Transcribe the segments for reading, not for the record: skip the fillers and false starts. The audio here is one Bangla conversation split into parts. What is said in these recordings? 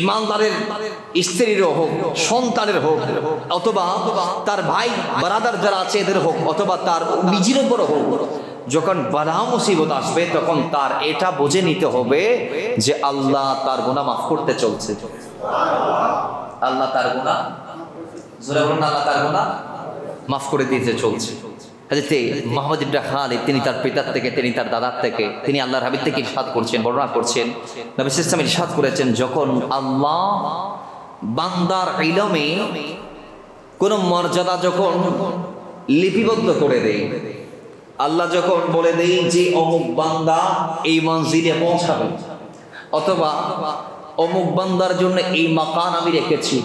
ইমানদারের স্ত্রীরও হোক, সন্তানের হোক, অথবা তার ভাই বারাদার যারা আছে এদের হোক, অথবা তার নিজের উপরও হোক, যখন বাধা মুসিবত আসবে তখন তার এটা বুঝে নিতে হবে যে আল্লাহ তার গুনাহ মাফ করতে চলছে। আল্লাহ তার গুনাহ, জোরে বলুন, আল্লাহ তার গুনাহ মাফ করে দিতে চলছে। হাজরতে মুহাম্মদ ইবনে খালিদ তিনি তার পিতার থেকে, তিনি তার দাদার থেকে, তিনি আল্লাহর হাবিব থেকে ইরশাদ করছেন, বর্ণনা করছেন, নবী সাল্লাল্লাহু আলাইহি ওয়াসাল্লাম ইরশাদ করেছেন, যখন আল্লাহ বান্দার ইলমে কোন মর্যাদা যখন লিপিবদ্ধ করে দেয়, আল্লাহ যখন বলে দেয় যে অমুক বান্দা এই মঞ্জিলে পৌঁছাবে, অথবা অমুক বান্দার জন্য এই মাকান আমি রেখেছি,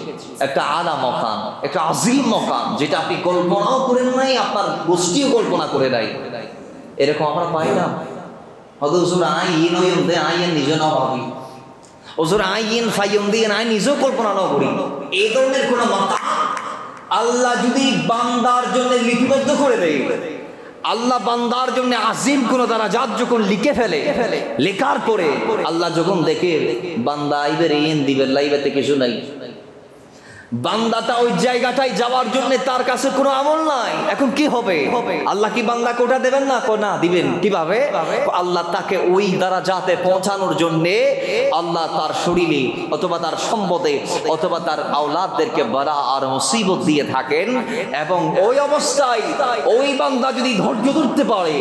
একটা আলা মাকান, একটা আজিম মাকান, যেটা আপনি কল্পনাও করেন নাই, আপনার গোষ্ঠীও কল্পনা করে নাই, এরকম আমরা পাই না। হজুর আইন আইন নিজে না ভাবি, হজুর আইন ফাইন দিয়ে আইন নিজেও কল্পনা না করি, এই ধরনের কোন মাকান আল্লাহ যদি বান্দার জন্য লিপিবদ্ধ করে দেয়, আল্লাহ বান্দার জন্য আজিম কোন দারাজাত যখন লিখে ফেলে, লেখার পরে আল্লাহ যখন দেখে বান্দা আইবের ইন দিবেন লাইবেতে কিছু নাই, বান্দাটা ওই জায়গাটায় যাওয়ার জন্য তার কাছে কোনো আমল নাই, এখন কি হবে? আল্লাহ কি বান্দা কোটা দেবেন না? না, দিবেন। কিভাবে? আল্লাহ তাকে ওই দারাজাতে পৌঁছানোর জন্য আল্লাহ তার শরীরে অথবা তার সম্পদে অথবা তার আওলাদদেরকে বালা আর মুসিবত দিয়ে থাকেন, এবং ওই অবস্থায় ওই বান্দা যদি ধৈর্য ধরতে পারে,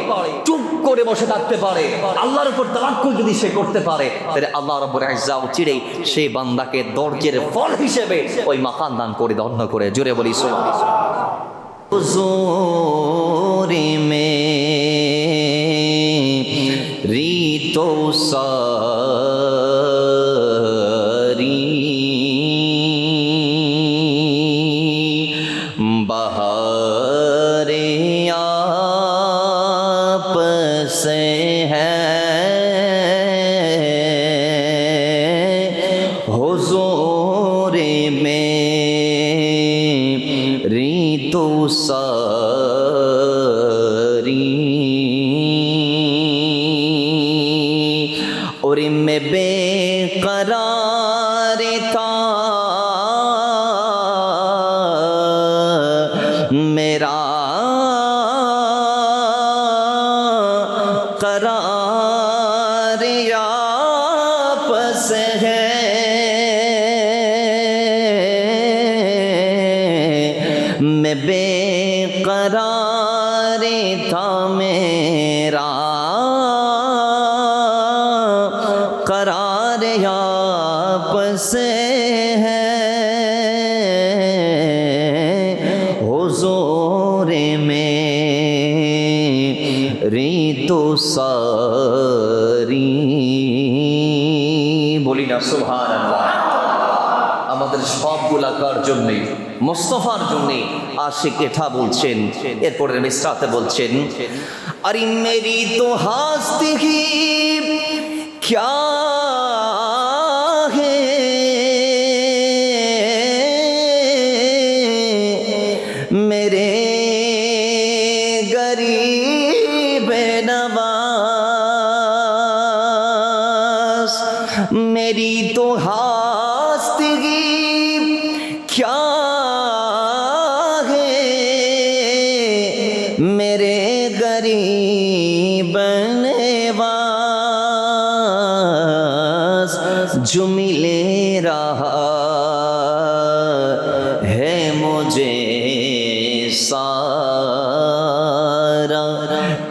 চুপ করে বসে থাকতে পারে, আল্লাহর উপর তাওয়াক্কুল যদি সে করতে পারে, তাহলে আল্লাহ রাব্বুল ইজ্জা চিরে সেই বান্দাকে ধৈর্যের ফল হিসেবে ওই মাকান দান করে, ধন্য করে। জোরে বলি সুবহানাল্লাহ। হুজুরি মে রিতো সারি बहारे आप से है, हुजूर में रीतो सारी और मैं बेकरार था, मेरा करार आपस है, मैं बेकरार था, मेरा करार आपस है, हुजूर में रीतो सारी। বলি না সুবহানাল্লাহ। আমাদের সবগুলাকার জন্যে, মুস্তাফার জন্যে আশিক এটা বলছেন, এরপরে মিসরাতে বলছেন, আরে মেরি তো হাসতি হি क्या है, मेरे गरीब नवाज, मेरी तो हास्तगी क्या है, मेरे गरीब नवाज, जो मिले रहा है मुझे सारा,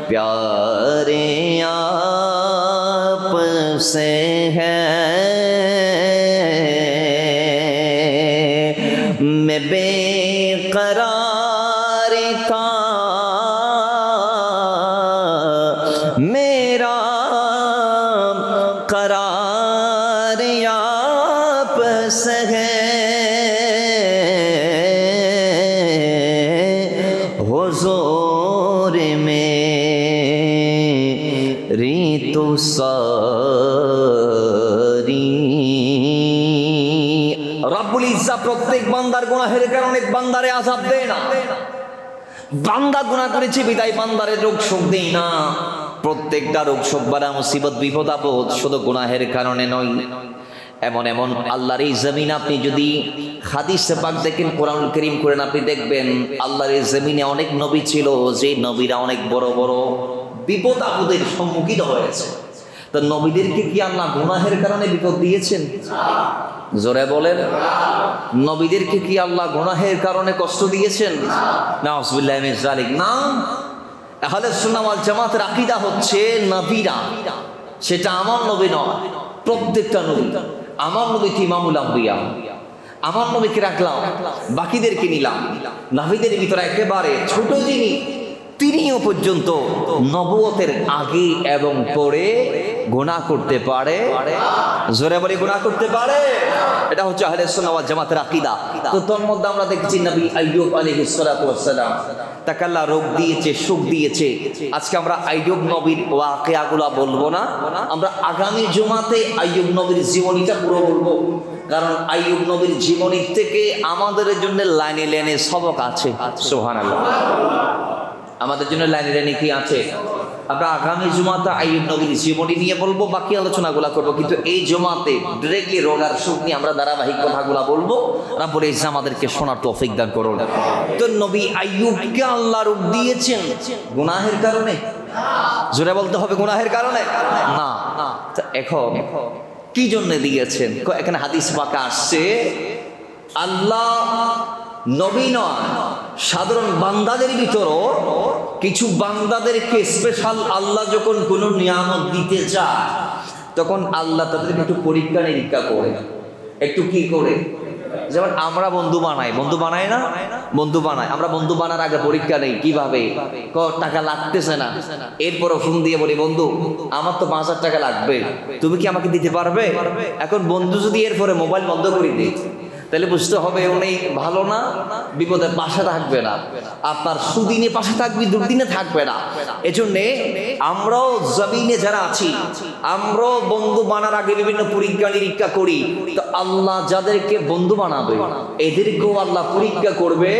प्यारे आप से है, मैं बेकरार था, मेरा करार आपस है, हुजूर में रीतो सारी। রব্বুল ইজ্জা প্রত্যেক বান্দার গুনাহের কারণে বান্দারে আযাব দেয় না, বান্দা গুনাহ করেছে বিদায় বান্দারে রোগ শোক দেয় না। প্রত্যেকটা রোগ শোক বালা মুসিবত বিপদ আপদ শুধু গুনাহের কারণে নয়, এমন এমন আল্লাহর এই জমিন আপনি যদি হাদিস পাক দেখেন, কোরআন কারীম করেন, আপনি দেখবেন আল্লাহর এই জমিনে অনেক নবী ছিল, যে নবীরা অনেক বড় বড় বিপদ আপদের সম্মুখীন হয়েছে। তো নবীদেরকে কি আল্লাহ গুনাহের কারণে বিপদ দিয়েছেন? জোরে বলেন। নবীদেরকে কি আল্লাহ গুনাহের কারণে কষ্ট দিয়েছেন? নাউযুবিল্লাহি মিন যালিক। না, আহলে সুন্নাহ ওয়াল জামাতের আকীদা হচ্ছে নবীরা, সেটা আমার নবী নয়, প্রত্যেকটা নবী। আমার নবী কি ইমামুল আম্বিয়া, আমার নবীকে রাখলাম, বাকিদেরকে নিলাম। নবীদের ভিতরে একেবারে ছোট যিনি, তিনিও পর্যন্ত নবুয়তের আগে এবং পরে গুনাহ করতে পারে। জোরে বলে গুনাহ করতে পারে। এটা হচ্ছে আহলে সুন্নাহ ওয়াল জামাতের আকীদা। তো তোর মধ্যে আমরা দেখছি নবী আইয়ুব আলাইহিস সালাতু ওয়াস সালাম, তাকে আল্লাহ রোগ দিয়েছে, সুখ দিয়েছে। আজকে আমরা আইয়ুব নবীর ওয়াকিয়াগুলো বলবো না, আমরা আগামী জুমাতে আইয়ুব নবীর জীবনীটা পুরো বলবো। কারণ আইয়ুব নবীর জীবনী থেকে আমাদের জন্য লাইনে লাইনে সবক আছে। সুবহানাল্লাহ। আমাদের জন্য লাইনে লাইনে কি আছে? আমরা আগামী জুমাতে আইয়ুব নবীর জীবনী নিয়ে বলবো, বাকি আলোচনাগুলো করবো। কিন্তু এই জুমাতে ডিরেক্টলি রোগ আর সুখ নিয়ে আমরা ধারাবাহিক কথাগুলো বলবো। রাব্বুল ইজ্জত আমাদেরকে শোনার তৌফিক দান করুন। তো নবী আইয়ুবকে আল্লাহ রোগ দিয়েছেন গুনাহের কারণে? জোরে বলতে হবে, গুনাহের কারণে না। এখন কি জন্য দিয়েছেন? এখানে হাদিস পাকে আসছে, আল্লাহ নবী নয়, সাধারণ বান্দাদের ভিতরও কিছু বান্দাদেরকে স্পেশাল আল্লাহ যখন কোনো নিয়ামত দিতে চায়, তখন আল্লাহ তাদেরকে একটু পরীক্ষা নিরীক্ষা করে। একটু কি করে? যেমন আমরা বন্ধু বানাই, বন্ধু বানাই না? বন্ধু বানাই, আমরা বন্ধু বানার আগে পরীক্ষা নেই। কিভাবে? টাকা লাগতেছে না, এরপরও ফোন দিয়ে বলি, বন্ধু আমার তো 5,000 টাকা লাগবে, তুমি কি আমাকে দিতে পারবে? এখন বন্ধু যদি এরপরে মোবাইল বন্ধ করে দিই, তাহলে বুঝতে হবে উনি ভালো না, বিপদে পাশে থাকবে না, আপনার সুদিনে পাশে থাকবে, দুর্দিনে থাকবে না। এজন্যে আমরাও জমিনে যারা আছি, আমরাও বন্ধু বানার আগে বিভিন্ন পরীক্ষা নিরীক্ষা করি। তো আল্লাহ যাদেরকে বন্ধু বানাবে, এদেরকেও আল্লাহ পরীক্ষা করবে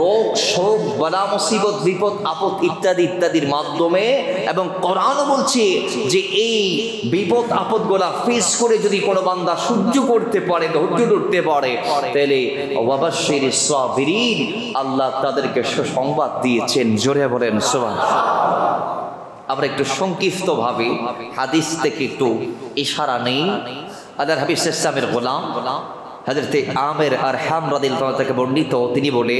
রোগ, শোক, বালা, মুসিবত, বিপদ, আপদ ইত্যাদি ইত্যাদির মাধ্যমে। এবং কোরআনও বলছে যে এই বিপদ আপদ গুলা ফেস করে যদি কোনো বান্দা সহ্য করতে পারে, ধৈর্য ধরতে পারে, তাহলে ওয়াবাশশিরিস সাবিরিন, আল্লাহ তাদেরকে সুসংবাদ দিয়েছেন। জোরে বলেন সুবহানাল্লাহ। আমরা একটু সংক্ষিপ্ত ভাবে হাদিস থেকে একটু ইশারা নেই। আল্লাহর হাবিব সাল্লাল্লাহু আলাইহি ওয়াসাল্লামের গোলাম হযরতে আমির আরহাম রাদিয়াল্লাহু তাআলা থেকে বর্ণিত, তিনি বলে,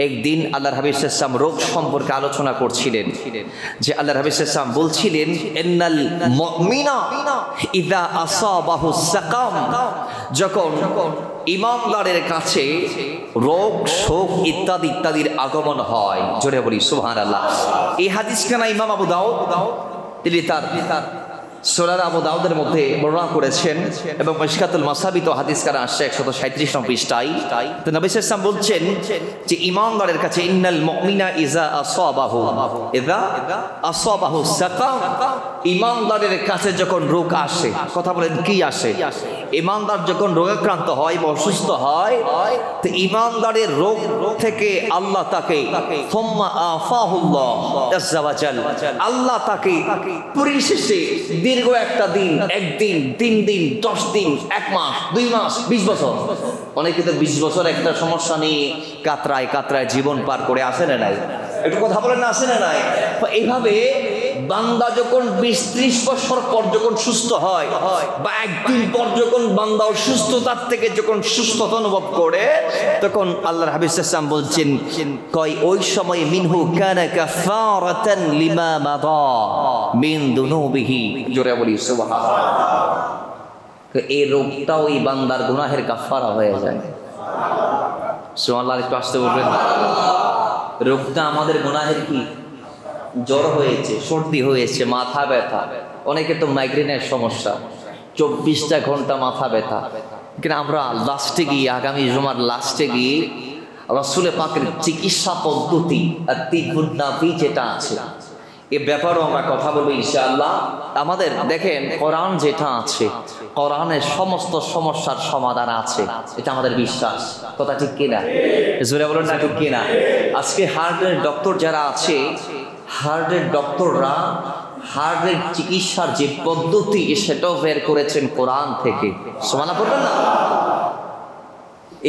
একদিন আল্লাহর হাবিব সাল্লাল্লাহু আলাইহি ওয়াসাল্লাম রোগ সম্পর্কে আলোচনা করছিলেন। যে আল্লাহর হাবিব সাল্লাল্লাহু আলাইহি ওয়াসাল্লাম বলছিলেন, ইন্নাল মুমিনা ইযা আসাবাহু সাকাম, যখন ইমানদারের কাছে রোগ, শোক ইত্যাদি ইত্যাদির আগমন হয়। জোরে বলি সুবহানাল্লাহ। এই হাদিসখানা ইমাম আবু দাউদ তিনি তার সুনান আবু দাউদের মধ্যে বর্ণনা করেছেন, এবং মিশকাতুল মাসাবিতে হাদিস কানা আসছে 137 নম্বর পৃষ্ঠায়। তো নবী সাল্লাল্লাহু আলাইহি ওয়াসাল্লাম বলছেন যে ইমানদারের কাছে ইন্নাল মুমিনা ইযা আসাবাহু সাকাম, ইমানদারের কাছে যখন রোগ আসে, কথা বলেন কি আসে? ইমানদার যখন রোগাক্রান্ত হয় বা অসুস্থ হয়, তো ইমানদারের রোগ থেকে আল্লাহ তাকে সুম্মা আফাহুল্লাহ আযজা ওয়া জাল, আল্লাহ তাকে পরিশেষে দীর্ঘ একটা দিন, একদিন, 3 দিন, 10 দিন, 1 মাস, 2 মাস, 20 বছর, অনেকে তো 20 বছর একটা সমস্যা নিয়ে কাতরায় কাতরায় জীবন পার করে, আসে না নাই? একটু কথা বলেন না, আসে না নাই? এইভাবে বান্দা যখন 20-30 বছর পর যখন সুস্থ হয়, বা একদিন পর যখন বান্দা অসুস্থতার থেকে যখন সুস্থতা অনুভব করে, তখন আল্লাহর হাবিব সাল্লাল্লাহু আলাইহি ওয়াসাল্লাম বলছেন, কয় ওই সময় মিনহু কানা কাফারাতান লিমা মাদা মিন দুনুবিহি। জোরে বলি সুবহানাল্লাহ। এই রোগটা ওই বান্দার গুনাহের কাফারা হয়ে যায়। সুবহানাল্লাহ। একটু আসতে বলবেন। রোগটা আমাদের গুনাহের কি? জ্বর হয়েছে, সর্দি হয়েছে, মাথা ব্যথা, অনেকে তো মাইগ্রেনের সমস্যা, 24টা ঘন্টা মাথা ব্যথা। কিন্তু আমরা লাস্টে গিয়ে, আগামী জুমার লাস্টে গিয়ে রাসূল পাকের চিকিৎসা পদ্ধতি আর তিবুন নাবি যেটা আছে, এ ব্যাপারেও আমরা কথা বলবো ইনশাআল্লাহ। আমাদের দেখেন কোরআন যেটা আছে, কোরআনের সমস্ত সমস্যার সমাধান আছে, এটা আমাদের বিশ্বাস। কথা ঠিক কিনা? জোরে বলেন না, ঠিক কিনা? আজকে হার্টের ডক্টর যারা আছে, হার্টের ডক্টররা হার্টের চিকিৎসার যে পদ্ধতি সেটাও বের করেছেন কোরআন থেকে। সুবহানাল্লাহ বলবেন না?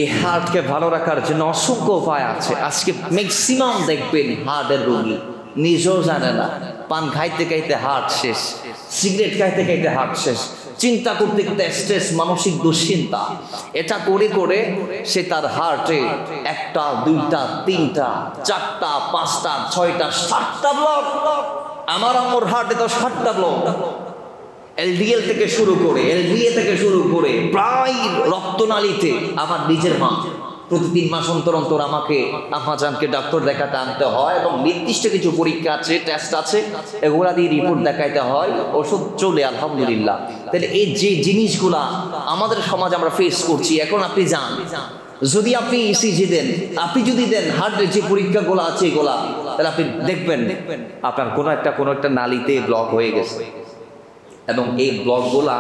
এই হার্টকে ভালো রাখার জন্য অসংখ্য উপায় আছে। আজকে ম্যাক্সিমাম দেখবেন হার্টের রোগী নিজেও জানে না, পান খাইতে খাইতে হার্ট শেষ, সিগারেট খাইতে খাইতে হার্ট শেষ, চিন্তা করতে করতে স্ট্রেস, মানসিক দুশ্চিন্তা, এটা করে করে সে তার হার্টে 1টা 2টা 3টা 4টা 5টা 6টা 7টা ব্লক। আমার হার্টে তো 7টা ব্লক। এলডিএল থেকে শুরু করে এলডিএ থেকে শুরু করে প্রায় রক্তনালীতে। আমার নিজের মা প্রতি 3 মাস অন্তর অন্তর আমাকে আম্মাজানকে ডাক্তার দেখাতে আনতে হয় এবং নির্দিষ্ট কিছু পরীক্ষা আছে, টেস্ট আছে, এগুলা দিয়ে রিপোর্ট দেখাইতে হয়, ওষুধ চলে আলহামদুলিল্লাহ। তাহলে এই যে জিনিসগুলা আমাদের সমাজ আমরা ফেস করছি, এখন আপনি যান, যদি আপনি ইসিজি দেন, আপনি যদি দেন হার্টের যে পরীক্ষাগুলো আছে এগুলা, তাহলে আপনি দেখবেন আপনার কোনো একটা নালীতে ব্লক হয়ে গেছে। এবং এই ব্লকগুলা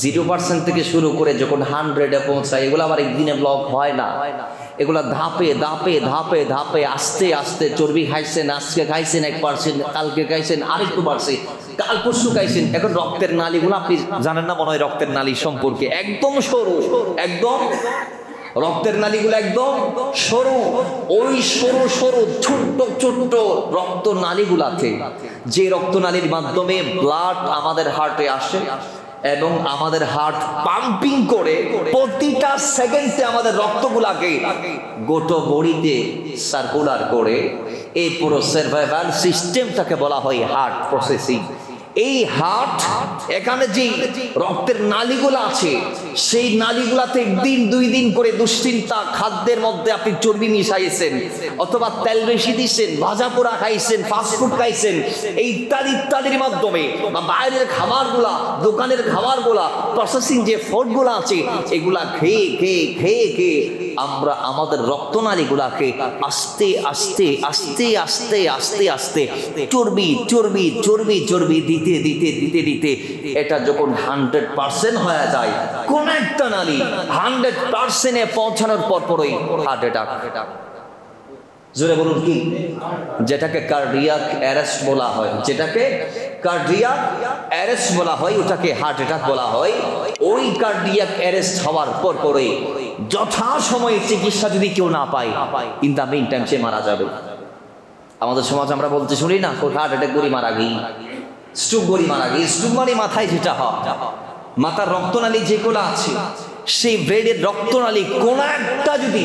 0% থেকে শুরু করে যখন 100-এ পৌঁছায়, এগুলো আবার একদিনে ব্লক হয় না। এগুলা ধাপে ধাপে ধাপে ধাপে আস্তে আস্তে, চর্বি খাইছেন, আজকে খাইছেন 1%, কালকে খাইছেন আরেকটু বাড়ছে, কাল পরশু খাইছেন। এখন রক্তের নালীগুলো আপনি জানেন না মনে হয়, রক্তের নালী সম্পর্কে একদম সরু, একদম রক্তের নালীগুলো একদম সরু। ওই সরু সরু ছোট্ট ছোট্ট রক্ত নালীগুলাতে, যে রক্ত নালীর মাধ্যমে ব্লাড আমাদের হার্টে আসে এবং আমাদের হার্ট পাম্পিং করে প্রতিটা সেকেন্ডে আমাদের রক্তগুলাকে গোটো বডিতে সার্কুলার করে। এই পুরো সার্ভাইভাল সিস্টেমটাকে বলা হয় হার্ট প্রসেসিং। এই হার্ট, এখানে যে রক্তের নালীগুলো আছে, সেই নালীগুলাতে 1 দিন 2 দিন করে দুশ্চিন্তা, খাদ্যের মধ্যে আপনি চর্বি মিশাইছেন অথবা তেল বেশি দিচ্ছেন, ভাজা পোড়া খাইছেন, ফাস্টফুড খাইছেন, এই ইত্যাদি ইত্যাদির মাধ্যমে, বা বাইরের খাবারগুলা, দোকানের খাবারগুলা, প্রসেসিং যে ফুডগুলো আছে, এগুলা খেয়ে খেয়ে খেয়ে খেয়ে আমরা আমাদের রক্তনালীগুলাকে আস্তে আস্তে আস্তে আস্তে আস্তে আস্তে চর্বি চর্বি চর্বি চর্বি দিতে দিতে দিতে দিতে এটা যখন 100% হয়ে যায়, কোন একটা নালী 100%-এ পৌঁছানোর পরপরই হার্ট অ্যাটাক। জোরে বলুন কি? যেটাকে কার্ডিয়াক অ্যারেস্ট বলা হয়, যেটাকে কার্ডিয়াক অ্যারেস্ট বলা হয়, ওটাকে হার্ট অ্যাটাক বলা হয়। ওই কার্ডিয়াক অ্যারেস্ট হওয়ার পরপরই যথাসময়ে চিকিৎসা যদি কেউ না পায়, ইন দ্য মিন টাইম সে মারা যাবে। আমাদের সমাজ আমরা বলতে শুনি না, হার্ট অ্যাটাক করে মারা গেই, স্ট্রোক করে মারা গেই। স্ট্রোক মানে মাথায় যেটা হয়, মাথার রক্তনালী যেগুলো আছে, সেই ব্রেডের রক্তনালী কোন একটা যদি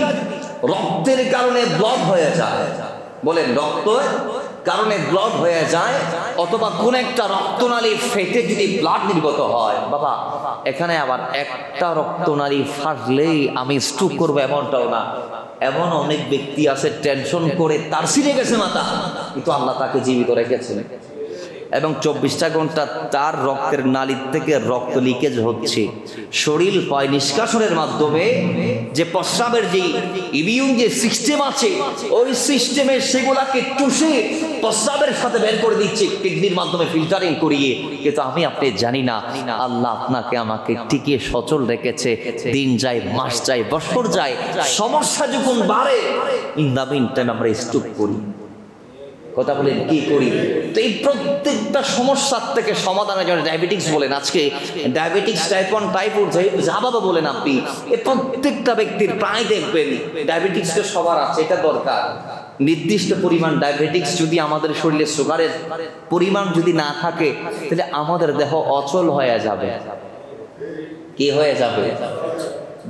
রক্তের কারণে ব্লক হয়ে যায়, বলেন রক্তের কারণে ব্লক হয়ে যায়, অথবা কোন একটা রক্তনালী ফেটে যদি ব্লাড নির্গত হয়, বাবা এখানে আবার একটা রক্তনালী ফাটলেই আমি স্ট্রোক করবো এমনটাও না। এমন অনেক ব্যক্তি আছে টেনশন করে তার ছিঁড়ে গেছে মাথা, কিন্তু আল্লাহ তাকে জীবিত রেখেছেন এবং 24টা ঘন্টা তার রক্তের নালীর থেকে রক্ত লিকেজ হচ্ছে। শরীর পয় নিষ্কাশনের মাধ্যমে যে প্রস্রাবের যে ইমিউন যে সিস্টেম আছে, ওই সিস্টেমে সেগুলাকে চুষে প্রস্রাবের সাথে বের করে দিচ্ছে কিডনির মাধ্যমে ফিল্টারিং করিয়ে। কিন্তু আমি আপনি জানি না, আল্লাহ আপনাকে আমাকে টিকিয়ে সচল রেখেছে। দিন যায়, মাস যায়, বছর যায়, সমস্যা যখন বাড়ে, ইন দ্য মিন টাইম আমরা স্ট্রোক করি। কথা বলেন কি করি? তো এই প্রত্যেকটা সমস্যার থেকে সমাধানের জন্য ডায়াবেটিক্স বলেন, আজকে ডায়াবেটিক্স টাইপ 1 টাইপ 2 যা বাবা বলেন আপনি, এই প্রত্যেকটা ব্যক্তির প্রায় দেখবেন ডায়াবেটিক্স তো সবার আছে, এটা দরকার। নির্দিষ্ট পরিমাণ ডায়াবেটিক্স যদি আমাদের শরীরে, সুগারের পরিমাণ যদি না থাকে, তাহলে আমাদের দেহ অচল হয়ে যাবে। কি হয়ে যাবে?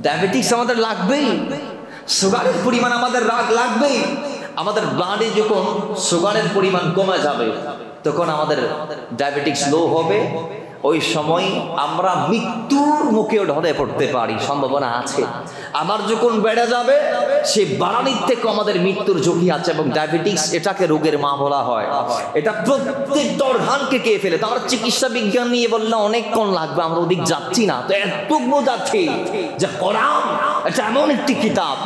ডায়াবেটিক্স আমাদের লাগবেই, সুগারের পরিমাণ আমাদের লাগবেই। আমাদের ব্লাডে যখন সুগারের পরিমাণ কমে যাবে, তখন আমাদের ডায়াবেটিক্স লো হবে। ওই সময় আমরা মৃত্যুর মুখে ঢলে পড়তে পারি, সম্ভাবনা আছে। আমার যখন বেড়ে যাবে, সেই বাড়ানির থেকে আমাদের মৃত্যুর ঝুঁকি আছে। এবং ডায়াবেটিক্স এটাকে রোগের মা বলা হয়। এটা প্রত্যেকটা অর্গানকে খেয়ে ফেলে। তো আমরা চিকিৎসা বিজ্ঞান নিয়ে বললে অনেকক্ষণ লাগবে, আমরা ওদিক যাচ্ছি না। তো এতটুকু যাচ্ছি যে কোরআন এটা এমন একটি কিতাব,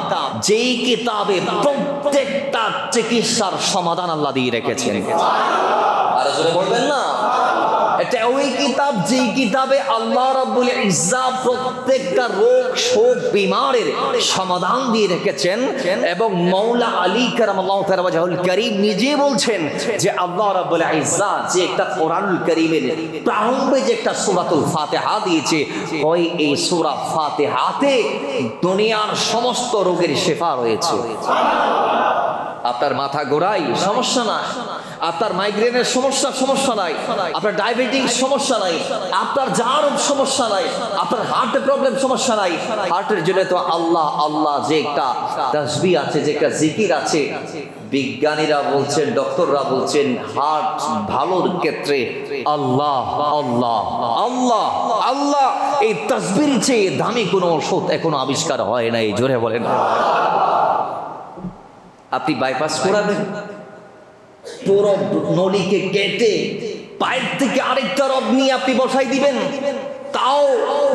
যেই কিতাবে প্রত্যেকটা চিকিৎসার সমাধান আল্লাহ দিয়ে রেখেছেন। আর জোরে বলবেন না, এটা ওই কিতাব যেই কিতাবে আল্লাহ রাব্বুল ইজ্জাত প্রত্যেকটা রোগ শোক বিমারের সমাধান দিয়ে রেখেছেন। এবং মৌলা আলী কারামাল্লাহু তাআলা ওয়াজহুল কারীম নিজে বলছেন যে আল্লাহ রাব্বুল ইজ্জাত যে একটা কোরআনুল কারীমের প্রারম্ভে যে একটা সূরাতুল ফাতিহা দিয়েছে, ওই এই সূরা ফাতিহাতে দুনিয়ার সমস্ত রোগের শিফা রয়েছে। আপনার মাথা ঘোরায় সমস্যা নাই, আপনার মাইগ্রেনের সমস্যা নাই, আপনার ডায়াবেটিস সমস্যা নাই, আপনার যার সমস্যা নাই, আপনার হার্টের প্রবলেম সমস্যা নাই। হার্টের জন্য তো আল্লাহ আল্লাহ যে একটা তাসবিহ আছে, যে একটা জিকির আছে। বিজ্ঞানীরা বলছেন, ডক্টররা বলছেন, হার্ট ভালোর ক্ষেত্রে আল্লাহ আল্লাহ আল্লাহ আল্লাহ এই তাসবিহর চেয়ে দামি কোনো ওষুধ এখনো আবিষ্কার হয় নাই। জোরে বলেন। আপনি বাইপাস করাবেন, পুরো নলিকে কেটে পায়ের থেকে আরেকটা রড নিয়ে আপনি বসাই দিবেন, তাও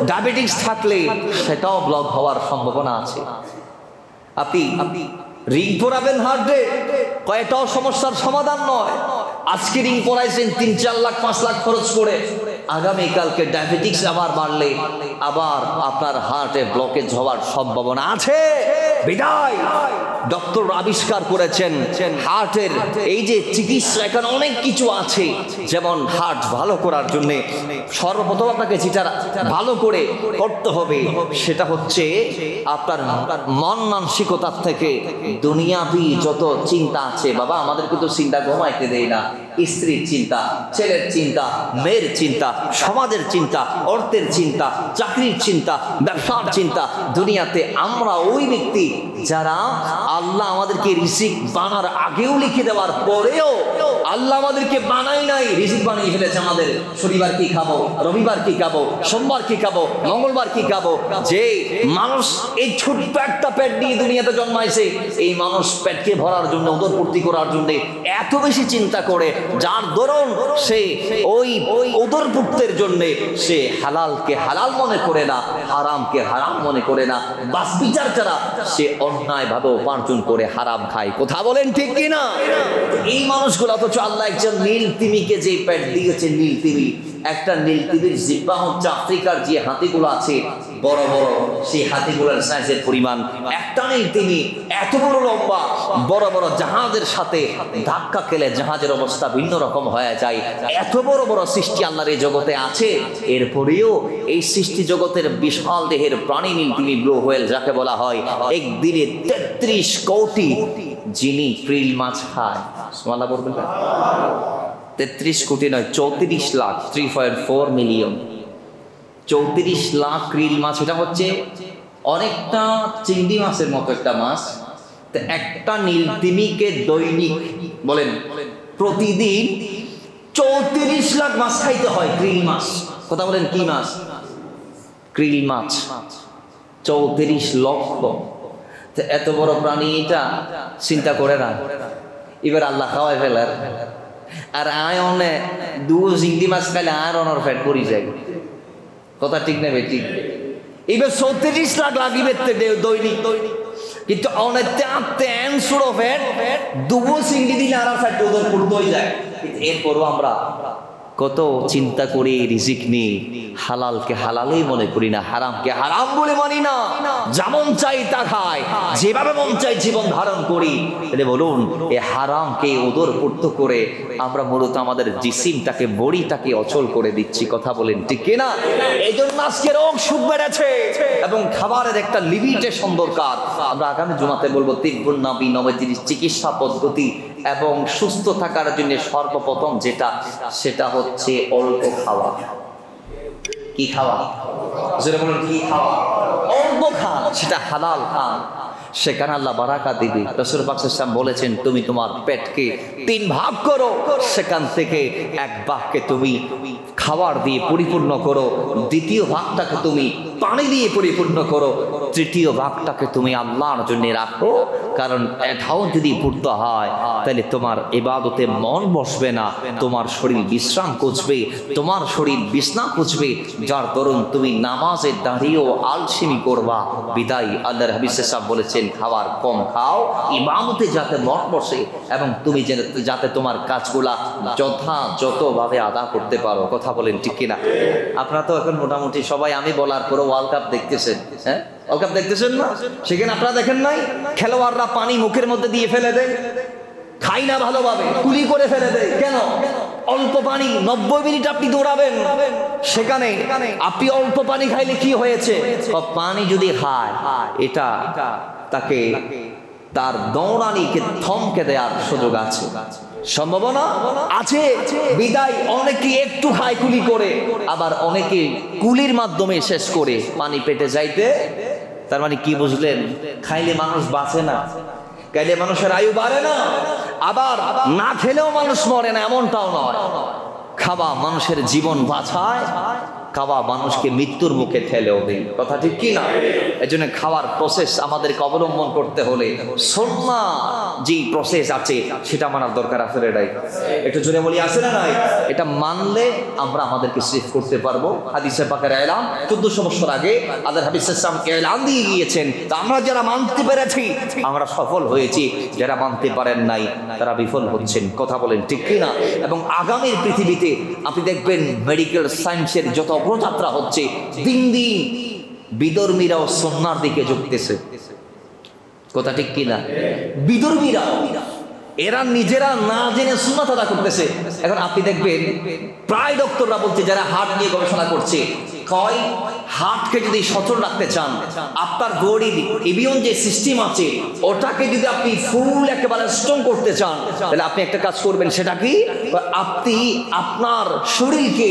ডায়াবেটিস থাকলে সেটাও ব্লক হওয়ার সম্ভাবনা আছে। আপনি রিং পরাবেন হার্টে, কয়টাও সমস্যার সমাধান নয়। আজকে রিং পরাইছেন 3-4 লাখ 5 লাখ খরচ করে, আগামীকালকে ডায়াবেটিস আবার বাড়লে আবার আপনার হার্টে ব্লকেজ হওয়ার সম্ভাবনা আছে। বিদায় ডক্টর আবিষ্কার করেছেন হার্টের এই যে চিকিৎসা, এখানে অনেক কিছু আছে। যেমন হার্ট ভালো করার জন্য সর্বপ্রথম আপনাকে যেটা ভালো করে করতে হবে সেটা হচ্ছে আপনার মন মানসিকতার থেকে দুনিয়াবি যত চিন্তা আছে। বাবা, আমাদের কিন্তু চিন্তা ঘুমাইতে দেয় না। স্ত্রীর চিন্তা, ছেলের চিন্তা, মেয়ের চিন্তা, সমাজের চিন্তা, অর্থের চিন্তা, চাকরির চিন্তা, ব্যবসার চিন্তা। দুনিয়াতে আমরা ওই ব্যক্তি যারা আল্লাহ আমাদেরকে রিজিক বানার আগেও লিখে দেওয়ার পরেও আল্লাহ আমাদেরকে বানাই নাই, রিজিক বানিয়ে ফেলেছে আমাদের। শনিবার কি খাবো, রবিবার কি খাবো, সোমবার কি খাবো, মঙ্গলবার কি খাবো। যে মানুষ এই ছোট্ট একটা পেট নিয়ে দুনিয়াতে জন্মাইছে, এই মানুষ পেটকে ভরার জন্য, উদর পূর্তি করার জন্য এত বেশি চিন্তা করে, যার দরুন সে ওই উদর পূর্তির জন্য সে হালালকে হালাল মনে করে না, হারামকে হারাম মনে করে না। বাস বিচার ছাড়া সে অন্যায় ভাবে উপার্জন করে হারাম খায়। কথা বলেন ঠিক কিনা? এই মানুষগুলো, অথচ আল্লাহ একজন নীল তিমিকে যে পেট দিয়েছে, নীল তিমি, একটা নীল তিমির জিহ্বা হচ্ছে আফ্রিকার যে হাতিগুলো আছে বড় বড়, সেই হাতিগুলোর সাইজের পরিমাণ। একটা নীল তিমি এত বড় লম্বা, বড় বড় জাহাজের সাথে ধাক্কা খেলে জাহাজের অবস্থা ভিন্ন রকম হয়ে যায়। এত বড় বড় সৃষ্টি আল্লাহর এই জগতে আছে, এরপরেও এই সৃষ্টি জগতের বিশাল দেহের প্রাণী নীল তিমি, ব্লু হোয়েল যাকে বলা হয়, একদিনে 33 কোটি যিনি ক্রিল মাছ খায়। সুবহানাল্লাহ বলবেন না? 33 কোটি নয়, 34 লাখ, 3.4 মিলিয়ন, 34 লাখ ক্রিল মাছ। এটা হচ্ছে অনেকটা চিংড়ি মাছের মতো একটা মাছ। তো একটা নীল তিমিকে দৈনিক বলেন প্রতিদিন 34 লাখ মাছ খাইতে হয়, ক্রিল মাছ। কথা বলেন কি মাছ? ক্রিল মাছ। 34 লক্ষ। এত বড় প্রাণী এটা চিন্তা করে না, এবার আল্লাহ খাওয়াই ফেলার। আর আয়নে দু চিংড়ি মাছ খাইলে আয়রনের ফ্যাট পড়ি যায়। কথা ঠিক না বেটি? এবার 34 লাখ লাগিবে দৈনিক, কিন্তু অনেকতে আনতে এনসুরো ফ্যাট দু চিংড়ি দিলে আর ফ্যাট ওদের পড়তে হয়ে যায়। এরপরও আমরা কত চিন্তা করি রিজিক নিয়ে, হালালকে হালালই মনে করি না, হারামকে হারাম বলে মানি না। যেমন চাই তা খাই, যেভাবে মন চাই জীবন ধারণ করি। এটা বলুন, এই হারামকে উদর পূর্ত করে আমরা মূলত আমাদের জিসিমটাকে, বড়িটাকে অচল করে দিচ্ছি। কথা বলেন ঠিক কিনা? এই জন্য আজকে রোগ সুখ বেড়েছে এবং খাবারের একটা লিমিটেশন দরকার। আমরা আগামী জুমাতে বলবো তিব্বুন নবী নবীর চিকিৎসা পদ্ধতি এবং সুস্থ থাকার জন্য সর্বপ্রথম যেটা, সেটা হচ্ছে অল্প খাওয়া। কি খাওয়া? যেটা বলুন কি খাওয়া? অল্প খান, সেটা হালাল খান, সেখানে আল্লাহ বারাকা দিবে। রাসূল পাক সাল্লাল্লাহু আলাইহি ওয়াসাল্লাম বলেছেন, তুমি তোমার পেটকে 3 ভাগ করো, সেখান থেকে 1 ভাগকে তুমি খাবার দিয়ে পরিপূর্ণ করো, দ্বিতীয় ভাগটাকে তুমি পানি দিয়ে পরিপূর্ণ করো, তৃতীয় ভাগটাকে তুমি আল্লাহর জন্য রাখো। কারণ এটাও যদি পূর্ত হয় তাহলে তোমার ইবাদতে মন বসবে না, তোমার শরীর বিশ্রাম খুঁজবে, তোমার শরীর বিছনা খুঁজবে, যার দরুন তুমি নামাজে দাঁড়িয়েও আলসেমি করবা। বিদায় আল্লাহর হাবিব সাহেব বলেছেন, খাবার কম খাও, ইবাদতে যাতে মন বসে এবং তুমি যাতে তোমার কাজগুলা যথাযথভাবে আদা করতে পারো। কথা বলেন ঠিক কিনা? আপনারা তো এখন মোটামুটি সবাই আমি বলার পরে ওয়ার্ল্ড কাপ দেখতেছেন, হ্যাঁ ওয়ার্ল্ড কাপ দেখতেছেন না? সেখানে আপনারা দেখেন নাই খেলোয়াড়রা পানি মুখের মধ্যে দিয়ে ফেলে দেয়, খাই না ভালোভাবে, কুলি করে ফেলে দেয়। কেন? অল্প পানি, 90 মিনিট আপনি দৌড়াবেন, সেখানে আপনি অল্প পানি খাইলে কি হয়েছে? পানি যদি খায় এটা তাকে তার দৌড়ানিকে থমকে দেওয়ার সুযোগ আছে, সম্ভাবনা আছে। বিদায় অনেকে একটু খায় কুলি করে, আবার অনেকে কুলির মাধ্যমে শেষ করে পানি পেটে যাইতে। তার মানে কি বুঝলেন? খাইলে মানুষ বাঁচে না, খাইলে মানুষের আয়ু বাড়ে না, আবার না খেলেও মানুষ মরে না এমনটাও নয়। খাওয়া মানুষের জীবন বাঁচায়, খাওয়া মানুষকে মৃত্যুর মুখে ঠেলেও দেয়। কথা ঠিক কি না? এই জন্য খাওয়ার প্রসেস আমাদেরকে অবলম্বন করতে হলে সুন্নাহ যে প্রসেস আছে সেটা মানার দরকার আছে। এটাই একটু জোরে বলি, আছে না নাই? এটা মানলে আমরা আমাদেরকে সেভ করতে পারবো। হাদিসে পাকের এলান 1400 বছর আগে আল্লাহর হাবিব সাল্লাল্লাহু আলাইহি ওয়াসাল্লাম এলান দিয়ে গিয়েছেন। তা আমরা যারা মানতে পেরেছি আমরা সফল হয়েছি, যারা মানতে পারেন নাই তারা বিফল হচ্ছেন। কথা বলেন ঠিক কি না? এবং আগামীর পৃথিবীতে আপনি দেখবেন মেডিকেল সায়েন্সের যত অগ্রযাত্রা হচ্ছে, দিন দিন বিধর্মীরাও সুন্নাহর দিকে ঝুঁকতেছে। কথা ঠিক কিনা? বিধর্মীরা এরা নিজেরা না জেনে সুন্নাত আদা করতেছে। এখন আপনি দেখবেন প্রায় ডক্টররা বলছে, যারা হার্ট নিয়ে গবেষণা করছে, কয় হার্টকে যদি সচল রাখতে চান, আপনার বডির ইমিউন যে সিস্টেম আছে ওটাকে যদি আপনি ফুল একেবারে স্ট্রং করতে চান, তাহলে আপনি একটা কাজ করবেন। সেটা কি? আপনি আপনার শরীরকে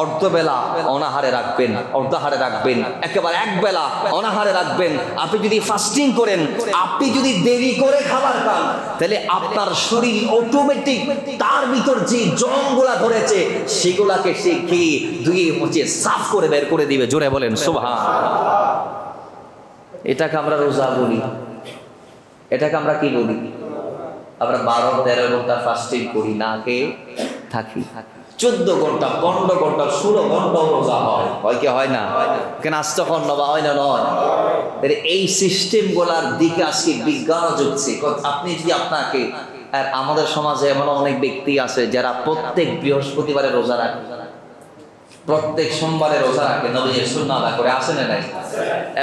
অর্ধবেলা অনাহারে রাখবেন, অর্ধাহারে রাখবেন, একেবারে একবেলা অনাহারে রাখবেন। আপনি যদি ফাস্টিং করেন, আপনি যদি দেরি করে খাবার খান, তাহলে আপনার শরীর অটোমেটিক তার ভিতর যে জংগুলা ধরেছে সেগুলাকে সে খেয়ে ধুয়ে মুছে সাফ করে বের করে দিবে। জোরে বলেন সুবহানাল্লাহ। এটাকে আমরা রোজা বলি, এটাকে আমরা কি বলি? আমরা 12-13 ঘন্টা ফাস্টিং করি, না খেয়ে থাকি, 14 ঘন্টা 15 ঘন্টা 16 ঘন্টা রোজা হয়, হয় কি হয় না? কেন আস্তে খন্ড বা হয় না? নয়। এই সিস্টেম গুলার দিকে আজকে বিজ্ঞানও ঝুঁকছে। আপনি যদি আপনাকে, আর আমাদের সমাজে এমন অনেক ব্যক্তি আছে যারা প্রত্যেক বৃহস্পতিবারে রোজা রাখে, প্রত্যেক সোমবারে রোজা রাখে, নবীর সুন্নাহ আদা করে, আসে না নাই?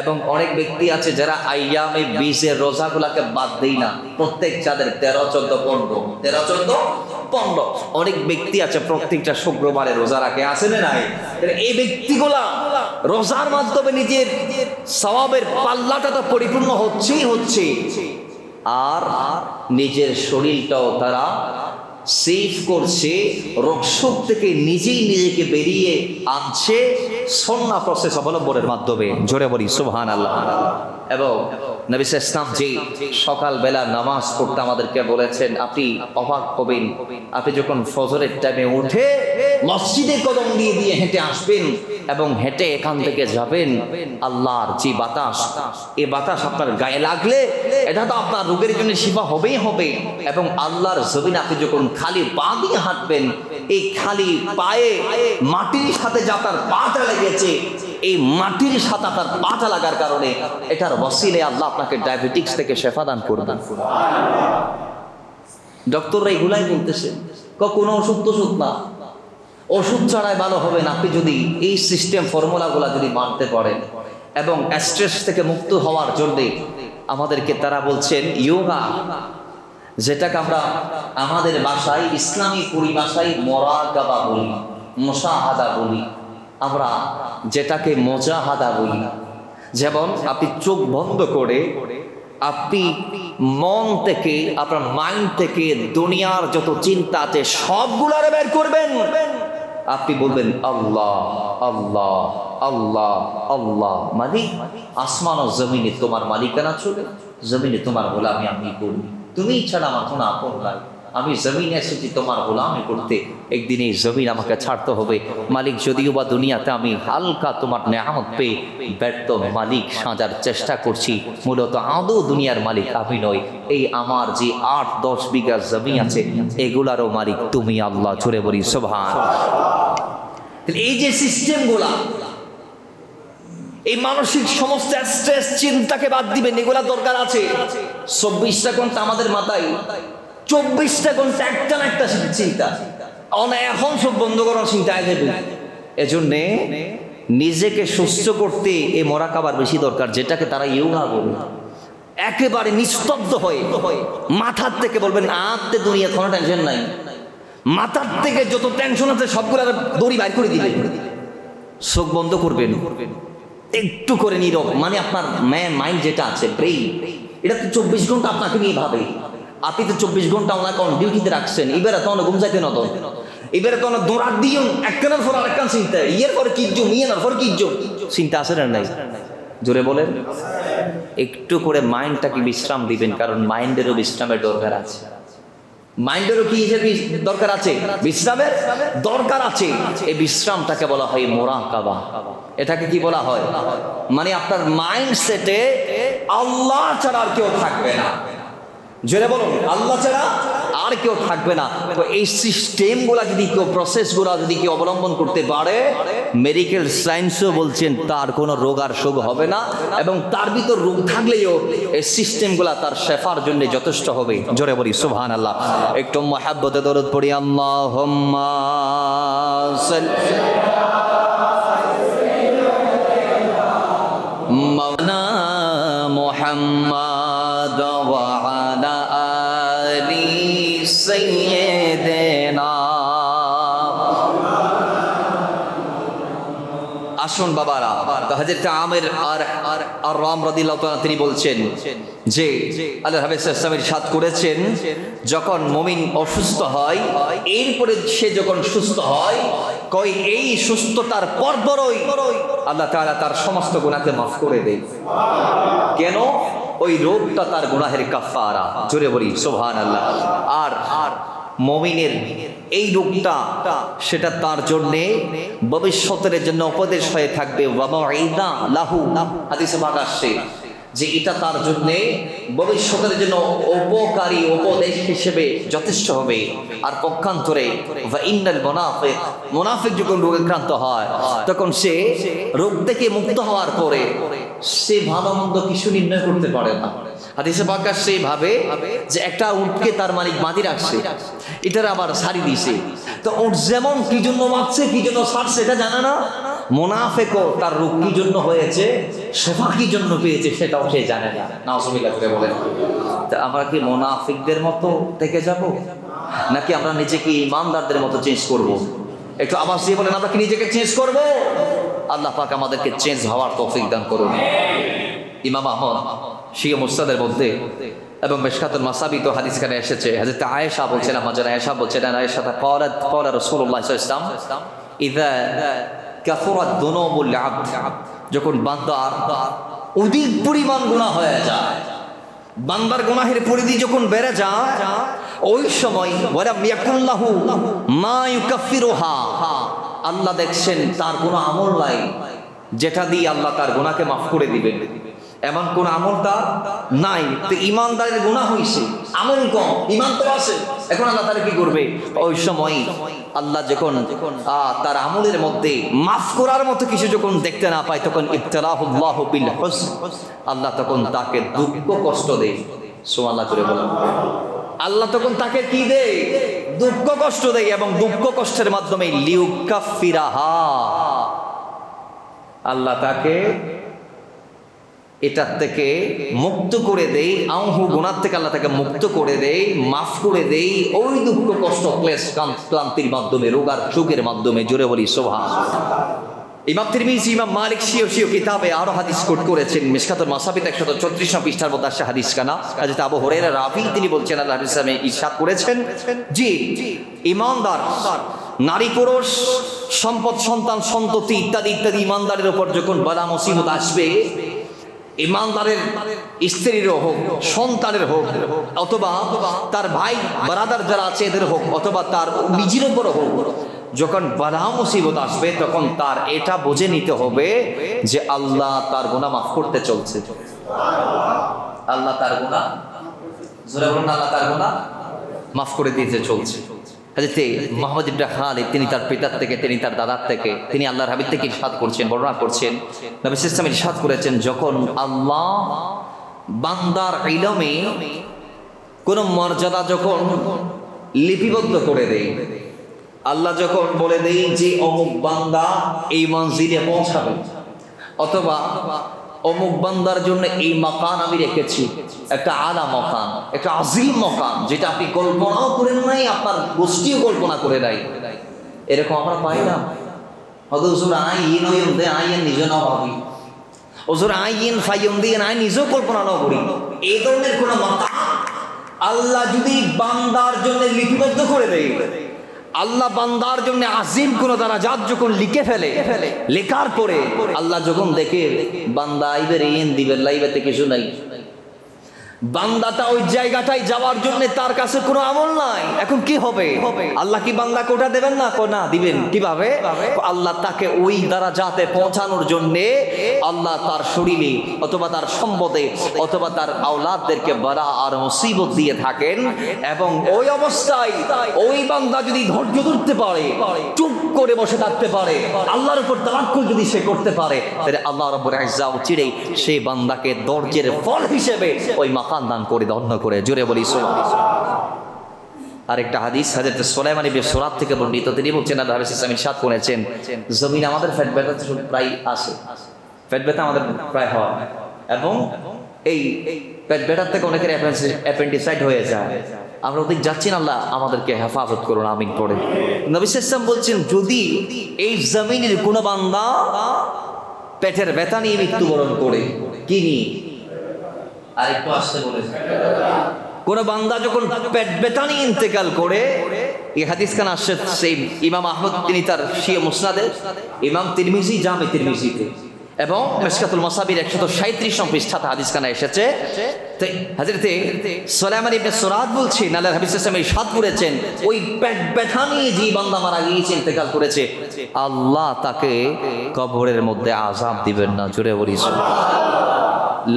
এবং অনেক ব্যক্তি আছে যারা আইয়ামে 20-এর রোজাগুলাকে বাদ দেই না, প্রত্যেক যাদের 13, 14, 15, 13, 14, 15 অনেক ব্যক্তি আছে প্রত্যেকটা শুক্রবারে রোজা রাখে, আসে না নাই? এই ব্যক্তিগুলা রোজার মাধ্যমে নিজের সওয়াবের পাল্লাটা তো পরিপূর্ণ হচ্ছেই হচ্ছে, আর নিজের শরীরটাও তারা সেভ করছে, রোগশোক থেকে নিজেই নিজেকে বেরিয়ে আনছে সুন্নাহ প্রসেস অবলম্বনের মাধ্যমে। জোরে বলি সুবহানাল্লাহ। এবং নবী ইসলাম যে সকালবেলা নামাজ পড়তে আমাদেরকে বলেছেন, আপনি অবাক হবেন, আপনি যখন ফজরের টাইমে উঠে মসজিদে কদম দিয়ে দিয়ে হেঁটে আসবেন এবং হেঁটে এখান থেকে যাবেন, আল্লাহর যে বাতাস, এই বাতাস আপনার গায়ে লাগলে এটা তো আপনার রোগের জন্য শিফা হবেই হবে। এবং আল্লাহর জমিনে আপনি যখন খালি পা দিয়ে হাঁটবেন, এই খালি পায়ে মাটির সাথে যা আপনার পাটা লেগেছে, এই মাটির সাথে আপনার পাটা লাগার কারণে এটার ওসিলে আল্লাহ আপনাকে ডায়াবেটিক্স থেকে শেফা দান করবেন। ডক্টররা এগুলাই বলতেছে, কোনো ওষুধ তো ওষুধ না, ওষুধ ছাড়াই ভালো হবে না। আপনি যদি এই সিস্টেম ফর্মুলাগুলা যদি মানতে পারেন এবং স্ট্রেস থেকে মুক্ত হওয়ার জন্য আমাদেরকে তারা বলছেন ইয়োগা, যেটাকে আমরা আমাদের ভাষায় ইসলামী পরিভাষায় মুরাকাবা বলি, মুশাহাদা বলি, আমরা যেটাকে মুজাহাদা বলি। যেমন আপনি চোখ বন্ধ করে আপনি মন থেকে, আপনার মাইন্ড থেকে দুনিয়ার যত চিন্তা আছে সবগুলারে বের করবেন। আপনি বলবেন আল্লাহ আল্লাহ আল্লাহ আল্লাহ, মানে আসমান ও জমিনে তোমার মালিকানা চলে, জমিনে তোমার গোলামি আমি করি, তুমি ছাড়া আমার কোনো আপন নাই, আমি জমিনে এসেছি তোমার গোলামি করতে, একদিন এই জমিন আমাকে ছাড়তে হবে মালিক। যদিও বা দুনিয়াতে আমি হালকা তোমার নেয়ামত পেয়ে ব্যর্থ মালিক সাজার চেষ্টা করছি, মূলত আদৌ দুনিয়ার মালিক আমি নই। এই আমার যে 8-10 বিঘা জমি আছে এগুলারও মালিক তুমি আল্লাহ। জোরে বলি সুবহান। এই যে সিস্টেমগুলা, এই মানসিক সমস্ত স্ট্রেস চিন্তাকে বাদ দিবেন, এগুলা দরকার আছে। 24টা ঘন্টা আমাদের মাথায়, 24টা ঘন্টা একটা না একটা চিন্তা। এখন সব বন্ধ করার চিন্তা আসবে। এজন্যে নিজেকে সুস্থ করতে এই মোরাকাবার বেশি দরকার, যেটাকে তারা ইয়োগা বলে। একেবারে নিস্তব্ধ হয়ে মাথার থেকে বলবেন আত্মে দুনিয়া কোনো টেনশন নাই, মাথার থেকে যত টেনশন আছে সবগুলো দড়ি বাইর করে দিবেন, চোখ বন্ধ করবেন, একটু করে নীরব। মানে আপনার মাইন্ড যেটা আছে ব্রেইন, এটা তো 24 ঘন্টা আপনাকে নিয়ে ভাবে। আপনি তো 24 ঘন্টা ওনাকে ডিউটিতে রাখছেন, এবারে তো ঘুম যাইতে নদ, এবারে তো দৌড়ার দিয়ে একখানের পর আরেকখান চিন্তা, ইয়ের পরে কি জম, ইয়ের পর কি জম, চিন্তা আছে না নাই? জোরে বলেন। একটু করে মাইন্ডটাকে বিশ্রাম দিবেন, কারণ মাইন্ডেরও বিশ্রামের দরকার আছে। মাইন্ডেরও কি হিসেবে দরকার আছে? বিশ্রামের দরকার আছে। এই বিশ্রামটাকে বলা হয় মুরাকাবা। এটাকে কি বলা হয়? মানে আপনার মাইন্ডসেটে আল্লাহ ছাড়া আর কেউ থাকবে না। জোরে বলুন, আল্লাহ ছাড়া আর কেউ থাকবে না। তো এই সিস্টেমগুলা যদি কেউ, প্রসেসগুলা যদি কেউ অবলম্বন করতে পারে, মেডিকেল সায়েন্সও বলছেন তার কোনো রোগ আর শোক হবে না, এবং তার ভিতর রোগ থাকলেও এই সিস্টেমগুলা তার শেফার জন্য যথেষ্ট হবে। জোরে বলি সুবহানাল্লাহ। একটু মুহাব্বতে দরুদ পড়ি, আল্লাহুম্মা সাল্লি মাওলানা মুহাম্মাদ ওয়া আলা আলি সাইয়্যিদিনা। আসুন বাবারা, হযরত আমির আর রাম রাদিয়াল্লাহু তাআলা তিনি বলছেন যে আল্লাহর হাবিব সাল্লাল্লাহু আলাইহি ওয়াসাল্লাম ইরশাদ করেছেন, যখন মুমিন অসুস্থ হয়, এরপরে সে যখন সুস্থ হয়, কই এই সুস্থতার পরপরই আল্লাহ তাআলা তার সমস্ত গুনাহকে মাফ করে দেয়। কেন? ওই রোগটা তার গুনাহের কাফারা। জোরে বলি সুবহানাল্লাহ। আর মুমিনের এই রোগটা, সেটা তার জন্য ভবিষ্যতের জন্য উপদেশ হয়ে থাকবে। ওয়া মাউইদা লাহু, হাদিসে পাক আসছে যে এটা তার জন্য ভবিষ্যতের জন্য উপকারী উপদেশ হিসেবে যথেষ্ট হবে। আর পক্ষান্তরে ওয়া ইন্নাল মুনাফিক যখন রোগাক্রান্ত হয়, তখন সে রোগ থেকে মুক্ত হওয়ার পরে সে ভালো মন্দ কিছু নির্ণয় করতে পারে না। হাদিসে পাক আসছে এইভাবে যে একটা উটকে তার মালিক বাঁধি রাখছে, এটার আবার ছাড়ি দিছে। তো উট যেমন কি জন্য বাঁধছে, কি জন্য ছাড়ছে এটা জানে না। মুনাফিকও তার রোগ কি জন্য হয়েছে, শেফা কি জন্য পেয়েছে, সেটাও সে জানে না। নাউজুবিল্লাহ করে বলেন। তা আমরা কি মুনাফিকদের মতো থেকে যাব, নাকি আমরা নিজেকে ইমানদারদের মতো চেঞ্জ করব? একটু আওয়াজ দিয়ে বলেন, আমরা কি নিজেকে চেঞ্জ করব? আল্লাহ পাক আমাদেরকে চেঞ্জ হওয়ার তৌফিক দান করুন। ইমাম আহমদ শিয়া মুসনাদের মধ্যে এবং মিশকাতুল মাসাবিতে হাদিস কানে এসেছে, হযরত আয়েশা বলছেন, আমাদের আয়েশা বলছেন, আয়েশা ক্বালাত ক্বালা রাসূলুল্লাহ সাল্লাল্লাহু আলাইহি ওয়াসাল্লাম ইযা কাসুরাত দুনুবুল আবদ, যখন বান্দার অধিক পরিমাণ গুনাহ হয়ে যায়, বান্দার গুনাহের পরিধি যখন বেড়ে যায়, ওই সময় ওয়ালাম ইয়াকুল্লাহু মা ইউকাফিরুহা, আল্লাহ দেখছেন তার কোনো আমল নাই যেটা দিয়ে আল্লাহ তার গুনাহকে মাফ করে দিবেন। এমন কোন আমল তার নাই। তো ইমানদারের গুনাহ হইছে, আমল কম, ইমান তো আছে, এখন আল্লাহ তার কি করবে? ওই সময় আল্লাহ যখন তার আমলের মধ্যে মাফ করার মতো কিছু যখন দেখতে না পায়, তখন ইবতালাহুল্লাহু বিল হুসন, আল্লাহ তখন তাকে দুঃখ কষ্ট দেয়। সুবহানাল্লাহ করে বলেন। আল্লাহ তখন তাকে কি দেয়? দুঃখ কষ্ট দেয়, এবং দুঃখ কষ্টের মাধ্যমে লিউকাফিরাহা, আল্লাহ তাকে এটার থেকে মুক্ত করে দেই, আহু গুনাহ থেকে আল্লাহ তাকে মুক্ত করে দেই, মাফ করে দেই, ওই দুঃখ কষ্ট ক্লেশ ক্লান্তির মাধ্যমে, রোগ আর শোকের মাধ্যমে। জোরে বলি সুবহানাল্লাহ। ইমাম তিরমিজি, ইমাম মালিক সিও কিতাবে আরো হাদিস কোট করেছেন। মিশকাতুল মাসাবিতে 134 পৃষ্ঠার মধ্যে আসছে হাদিস কানা। হযরত আবু হুরায়রা রাফি তিনি বলছেন, আল্লাহ রাসূল সাল্লাল্লাহু আলাইহি ওয়াসাল্লাম ইরশাদ করেছেন, জি ইমানদার নারী পুরুষ, সম্পদ সন্তান সন্ততি ইত্যাদি ইত্যাদি ইমানদারের উপর যখন বালা মুসিবত আসবে, ইমানদারের স্ত্রীরও হোক, সন্তানের হোক, অথবা তার ভাই বারাদার যারা আছে এদের হোক, অথবা তার নিজের উপর হোক, যখন বালা মুসিবত আসবে তখন তার এটা বুঝে নিতে হবে যে আল্লাহ তার গুনাহ মাফ করতে চলছে। আল্লাহ তার গুনাহ, জোরে বলুন, আল্লাহ তার গুনাহ মাফ করে দিতে চলছে। হযরত মুহাম্মদ ইবনে খালিদ তিনি তার পিতার থেকে, তিনি তার দাদার থেকে, তিনি আল্লাহর হাবিব থেকে ইরশাদ করছেন, বর্ণনা করছেন, নবী সাল্লাল্লাহু আলাইহি ওয়াসাল্লাম ইরশাদ করেছেন, যখন আল্লাহ বান্দার ইলমে কোন মর্যাদা যখন লিপিবদ্ধ করে দেয়, আল্লাহ যখন বলে দেই যে অমুক বান্দা এই মঞ্জিলে পৌঁছাবে, অথবা অমুক বান্দার জন্য এই মাকান আমি রেখেছি, একটা আলা মাকান, একটা আজিম মাকান, যেটা আপনি কল্পনাও করেন নাই, আপনার গোষ্ঠীও কল্পনা করে নাই, এরকম আমরা পাই না। হয়তো হুজুর আইন দে আইন নিজে না ভাবি, হুজুর আইন ফাইন দিয়ে আই নিজেও কল্পনা না করি, এই ধরনের কোনো মাকান আল্লাহ যদি বান্দার জন্য লিপিবদ্ধ করে দেয়, আল্লাহ বান্দার জন্য আজিম কোন দারাজাত যখন লিখে ফেলে, লেখার পরে আল্লাহ যখন দেখে বান্দা আইবে ঋণ দিবেন লাইবেতে কিছু নাই, বান্দাটা ওই জায়গাটায় যাওয়ার জন্য তার কাছে কোনো আমল নাই, এখন কি হবে? আল্লাহ কি বান্দা কোটা দেবেন না? না, দিবেন। কিভাবে? আল্লাহ তাকে ওই দারাজাতে পৌঁছানোর জন্য আল্লাহ তার শরীরে অথবা তার সম্পদে অথবা তার আওলাদদেরকে বালা আর মুসিবত দিয়ে থাকেন, এবং ওই অবস্থায় ওই বান্দা যদি ধৈর্য ধরতে পারে, চুপ করে বসে থাকতে পারে, আল্লাহর উপর তাওয়াক্কুল যদি সে করতে পারে, তাহলে আল্লাহ রাব্বুল ইজ্জা চিরেই সেই বান্দাকে ধৈর্যের ফল হিসেবে ওই মাকান দান করে, দণ্ড করে। জোরে বলি সুবহানাল্লাহ। আরেকটা হাদিস হযরত সুলাইমান ইবনে সুরাদ থেকে বর্ণিত, তিনি বলছেন আল্লাহ রাসূল সাল্লাল্লাহু আলাইহি ওয়াসাল্লাম ইরশাদ করেছেন, জমিন আমাদের পেট ব্যথা প্রায় আসে, পেট ব্যথা আমাদের প্রায় হয়, এবং এই পেট ব্যথার থেকে অনেকের অ্যাপেন্ডিসাইড হয়ে যায়, আমরা ওদিক যাচ্ছি না, আল্লাহ আমাদেরকে হেফাজত করুন, আমিন পড়ে। নবী সাল্লাল্লাহু আলাইহি ওয়াসাল্লাম বলছেন, যদি এই জমিনের কোন বান্দা পেটের ব্যথা নিয়ে মৃত্যুবরণ করে, কি নিয়ে? আরেকটু আসতে বলেছে, কোন বান্দা যখন পেট ব্যথা নিয়ে ইন্তেকাল করে, এই হাদিস খান আসছে সেই ইমাম আহমদ তিনি তার শিয়া মুসনাদে, ইমাম তিরমিজি জামে তিরমিজিতে, এবং মিশকাতুল মাসাবির 137 নং পৃষ্ঠাতে হাদিস খানা এসেছে। তো হযরতে সুলাইমান ইবনে সুরাদ বলছেন, আল্লাহর হাবিব সাল্লাল্লাহু আলাইহি ওয়াসাল্লাম ইরশাদ করেছেন, ওই পেট ব্যথা নিয়ে যে বান্দা মারা গিয়েছে, ইন্তেকাল করেছে, আল্লাহ তাকে কবরের মধ্যে আযাব দিবেন না। জোরে বলি সুবহানাল্লাহ।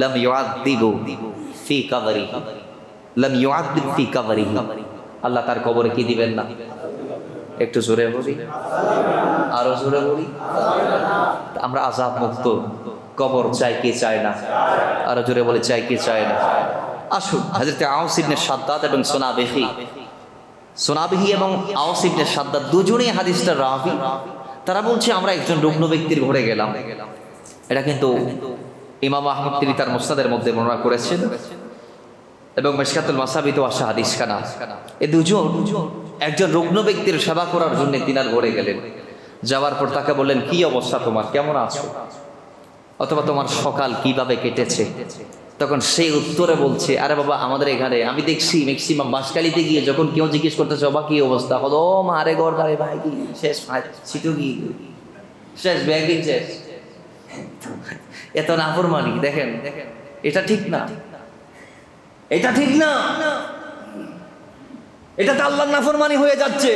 লাম ইউআযিবু ফি কবরিহি, লাম ইউআযিব ফি কবরিহি, আল্লাহ তার কবরে কি দিবেন না? একটু জোরে বলি, আরো জোরে বলি। আমরা আযাব মুক্ত কবর চাই, কে চায় না? আরো জোরে বলি, চাই কে চায় না? আসুন, হযরত আওস ইবনে শাদ্দাদ এবং সুনাবিহি এবং আওস ইবনে শাদ্দাদ দুজনেই হাদিসটার রাবী। তারা বলছে, আমরা একজন রুগ্ন ব্যক্তির ঘরে গেলাম। এটা কিন্তু ইমাম আহমদ তিনি তার মুসনাদের মধ্যে বর্ণনা করেছেন, এবং মিশকাতুল মাসাবিতেও আসা হাদিস খানা। এই দুজন একজন রুগ্ন ব্যক্তির সেবা করার জন্য তিনার ঘরে গেলেন। যাওয়ার পর তাকে বললেন, কি অবস্থা তোমার, কেমন আছো, অথবা তোমার সকাল কিভাবে কেটেছে? তখন সে উত্তরে বলছে, আরে বাবা, আমাদের এখানে আমি দেখছি ম্যাক্সিমাম বাঁশখালীতে গিয়ে যখন কেউ জিজ্ঞেস করতেছে বাবা কি অবস্থা, হলো মারে ঘর বাড়ি ভাই কি শেষ, ছিটু কি শেষ, ব্যাগিং শেষ, এত নাফরমানি। দেখেন, এটা ঠিক না, এটা ঠিক না, এটা তো আল্লাহর নাফরমানি হয়ে যাচ্ছে,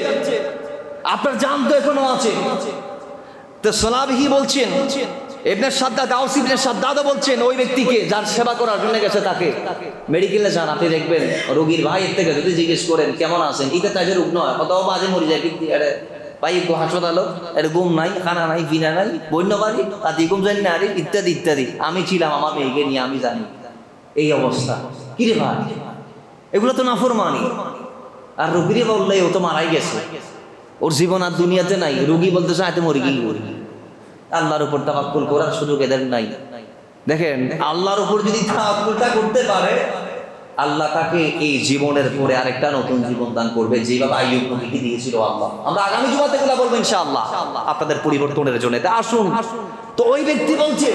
আপনার জান তো এখনো আছে। তো সুনাবিহি বলছেন, ইবনে শাদ্দাদ, আওস ইবনে শাদ্দাদও বলছেন, ওই ব্যক্তিকে যার সেবা করার জন্য গেছে তাকে মেডিকেলে যান, আপনি দেখবেন রোগীর ভাইয়ের থেকে যদি জিজ্ঞেস করেন কেমন আছেন, ইতে তাজে রোগ নয়, কত বাজে মরি যায়, কিন্তু ভাই হাসপাতালও এর ঘুম নাই, খানা নাই, বিনা নাই, বন্য বাড়ি তাতে ঘুম জানি না, ইত্যাদি ইত্যাদি। আমি ছিলাম আমার মেয়েকে নিয়ে, আমি জানি এই অবস্থা। কিরে ভাই, এগুলো তো নাফরমানি। আর রোগীরে বললে ও তো মারাই গেছে, ওর জীবন আর দুনিয়াতে নাই, রোগী বলতে চাইতে মরি কি করি। আল্লাহর উপর তাওয়াক্কুল করার সুযোগ এদের নাই। দেখেন, আল্লাহর উপর যদি তাওয়াক্কুলটা করতে পারে, আল্লাহ তাকে এই জীবনের পরে আরেকটা নতুন জীবন দান করবে, যেভাবে আইয়ুব নবীকে দিয়েছিল আল্লাহ। আমরা আগামী জুমাতে এগুলো বলবো ইনশাআল্লাহ, আপনাদের পরিবর্তনের জন্য। আসুন, তো ওই ব্যক্তি বলছে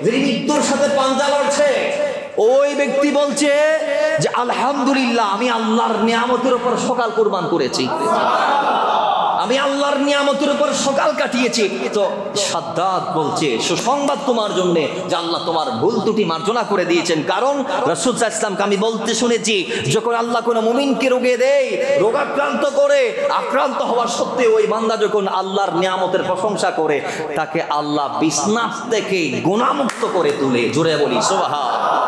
যে মৃত্যুর সাথে পাঞ্জা লড়ছে, ওই ব্যক্তি বলছে যে আলহামদুলিল্লাহ, আমি আল্লাহর নিয়ামতের উপর সকাল কুরবান করেছি। আমি আল্লাহর নিয়ামতের উপর সকাল কাটিয়েছি। তো সাদ্দাত বলছে সুসংবাদ তোমার জন্য যে আল্লাহ তোমার ভুল ত্রুটি মার্জনা করে দিয়েছেন। কারণ রাসূল সাল্লাল্লাহু আলাইহি ওয়াসাল্লামকে আমি বলতে শুনেছি, যখন আল্লাহ কোনো মুমিনকে রোগে দেয়, রোগাক্রান্ত করে, আক্রান্ত হওয়ার সত্ত্বেও ওই বান্দা যখন আল্লাহর নিয়ামতের প্রশংসা করে, তাকে আল্লাহ বিছনা থেকে গুনাহমুক্ত করে তুলে। জোরে বলি সুবহানাল্লাহ।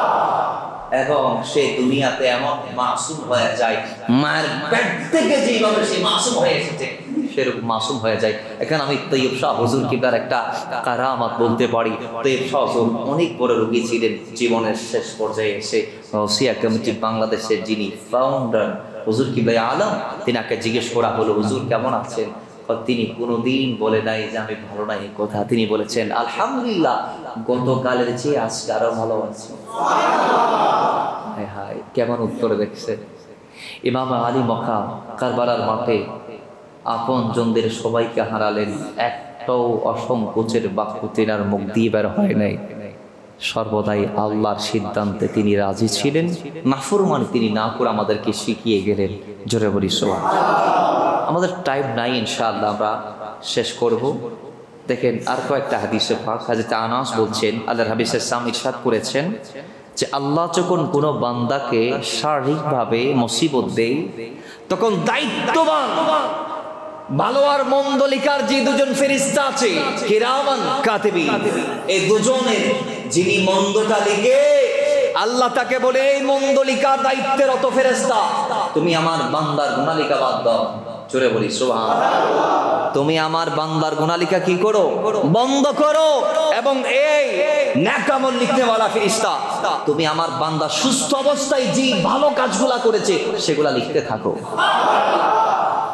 এবং সে দুনিয়াতে এমন মাসুম হয়ে যায়, মায়ের পেট থেকে যেভাবে সে মাসুম হয়ে এসেছে সেরকম মাসুম হয়ে যায়। এখানে আমি তৈয়ব শাহ হুজুর কিবলার একটা কারামাত বলতে পারি। তৈয়ব শাহ হুজুর অনেক বড় রোগী ছিলেন, জীবনের শেষ পর্যায়ে এসে গাউসিয়া কমিটি বাংলাদেশের যিনি ফাউন্ডার হুজুর কিবলা আলম, তিনাকে জিজ্ঞেস করা হলো হুজুর কেমন আছেন? তিনি কোনোদিন বলে নাই যে আমি ভালো নাই কথা। তিনি বলেছেন আলহামদুলিল্লাহ, গতকালের চেয়ে আজকে আরো ভালো আছি। হায় হায়, কেমন উত্তরে দেখছেন। ইমাম আলী মক্কা কারবালার মাঠে আপন জনদের সবাইকে হারালেন, একটাও অসংকোচের বাক্য তিনার মুখ দিয়ে বের হয় নাই। সর্বদাই আল্লাহর সিদ্ধান্তে তিনি রাজি ছিলেন, নাফরমানি তিনি না করে আমাদেরকে শিখিয়ে গেলেন। জোরে বলি সুবহানাল্লাহ। আমাদের টাইম নাই, ইনশাআল্লাহ আমরা শেষ করব। দেখেন আর কয়েকটা হাদিসে পাক। হযরত আনাস বলছেন আল্লাহর হাবিব সাল্লাল্লাহু আলাইহি ওয়াসাল্লাম ইরশাদ করেছেন যে আল্লাহ যখন কোনো বান্দাকে শারীরিকভাবে মুসিবত দেয়, তখন দায়িত্ববান ভালো আর মন্দ লিখার যে দুজন ফেরেশতা আছে, কিরামান কাতিবিন, এই দুজনের যিনি মন্দটা লিখে, আল্লাহ তাকে বলে এই মন্দ লিখার দায়িত্বের অত ফেরেশতা, তুমি আমার বান্দার গুনাহ লিখা বাদ দাও। জোরে বলি সুবহানাল্লাহ। তুমি আমার বান্দার গুনাহ লিখা কি করো? বন্ধ করো। এবং এই নেকামল লিখনেওয়ালা ফেরেশতা, তুমি আমার বান্দা সুস্থ অবস্থায় যে ভালো কাজগুলা করেছে সেগুলা লিখতে থাকো।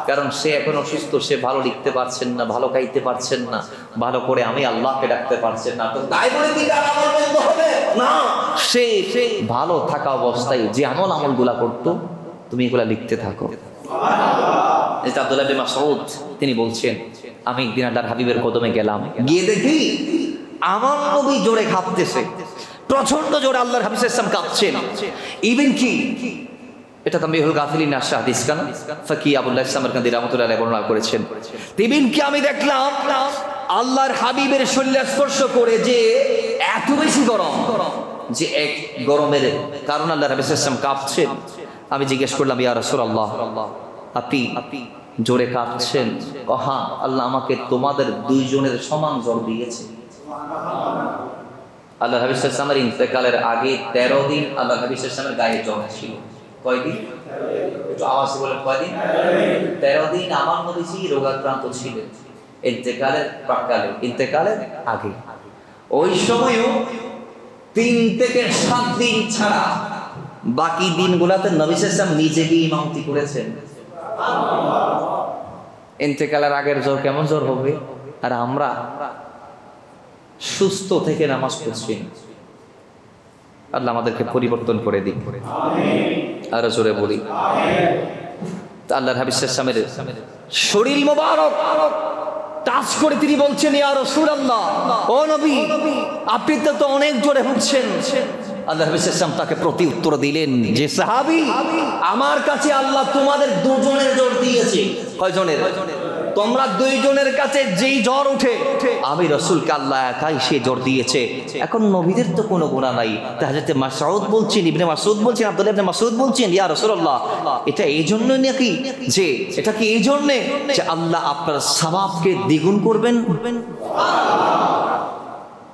কারণ সে এখন অসুস্থ, সে ভালো লিখতে পারছেন না, ভালো গাইতে পারছেন না, ভালো করে আমি আল্লাহকে ডাকতে পারছেন না। তো তাই বলে কি তার আমল বন্ধ হবে? না, সে ভালো থাকা অবস্থায় যে আমলগুলা করতো তুমি এগুলা লিখতে থাকো। সুবহানাল্লাহ। আব্দুল্লাহ ইবনে মাসউদ তিনি বলছেন, আমি একদিন আল্লাহর হাবিবের কদমে গেলাম, গিয়ে দেখি আমার নবী জোরে কাঁপতেছে, প্রচন্ড জোরে আল্লাহর হাবিব সাল্লাল্লাহু আলাইহি ওয়াসাল্লাম কাঁপছেন। ইভেন কি এটা তামবিহুল গাফিলিন আশা হাদিস কানা ফাকি আবুল্লাহ সামারকান্দি রাহমাতুল্লাহ আলাইহি বর্ণনা করেছেন। ইভেন কি আমি দেখলাম আল্লাহর হাবিবের শরীর স্পর্শ করে যে এত বেশি গরম, যে এক গরমের কারণ আল্লাহর হাবিব সাল্লাল্লাহু আলাইহি ওয়াসাল্লাম কাঁপছেন। আমি জিজ্ঞেস করলাম, ইয়া রাসূলুল্লাহ, আপনি জোরে কাঁপছেন? হ্যাঁ, আল্লাহ আমাকে তোমাদের দুইজনের সমান জ্বর দিয়েছে। আল্লাহ হাবিব সাল্লাল্লাহু আলাইহি ওয়াসাল্লামের ইন্তেকালের আগে 13 দিন আল্লাহ হাবিব সাল্লাল্লাহু আলাইহি ওয়াসাল্লামের গায়ে জ্বর ছিল। কয়দিন? একটু আওয়াজ বলেন, কয়দিন? 13 দিন আমার নবীজি রোগাক্রান্ত ছিলেন ইন্তেকালের প্রাক্কালে, ইন্তেকালের আগে। ওই সময়ও 3 থেকে 7 দিন ছাড়া বাকি দিনগুলোতে নবী সাল্লাল্লাহু আলাইহি ওয়াসাল্লাম নিজে গিয়ে ইমামতি করেছেন। ইন্তেকালের আগের জ্বর কেমন জ্বর হবে? আর আমরা সুস্থ থেকে নামাজ পড়ছি। আল্লাহ আমাদেরকে পরিবর্তন করে দিন, আরো জোরে বলি আল্লাহর হাবিব সাল্লাল্লাহু আলাইহি ওয়াসাল্লামের শরীর মোবারক টাচ করে তিনি বলছেন, ইয়া রাসূলুল্লাহ, ও নবী, আপনি তো অনেক জোরে উঠছেন। আল্লাহর হাবিব সাল্লাল্লাহু আলাইহি ওয়াসাল্লাম তাকে প্রতি উত্তর দিলেন যে সাহাবী, আমার কাছে আল্লাহ তোমাদের দুজনের জোর দিয়েছে। কয়জনের? তোমরা দুইজনের কাছে যেই জ্বর উঠে আমি রাসূলকে আল্লাহ একাই সে জ্বর দিয়েছে। এখন নবীদের তো কোনো গুনাহ নাই। হযরত মাসউদ বলছেন, ইবনে মাসউদ বলছেন, আব্দুল্লাহ ইবনে মাসউদ বলছেন, ইয়া রাসূলুল্লাহ, এটা এই জন্য নাকি যে এটা কি এই জন্য যে আল্লাহ আপনার সওয়াবকে দ্বিগুণ করবেন?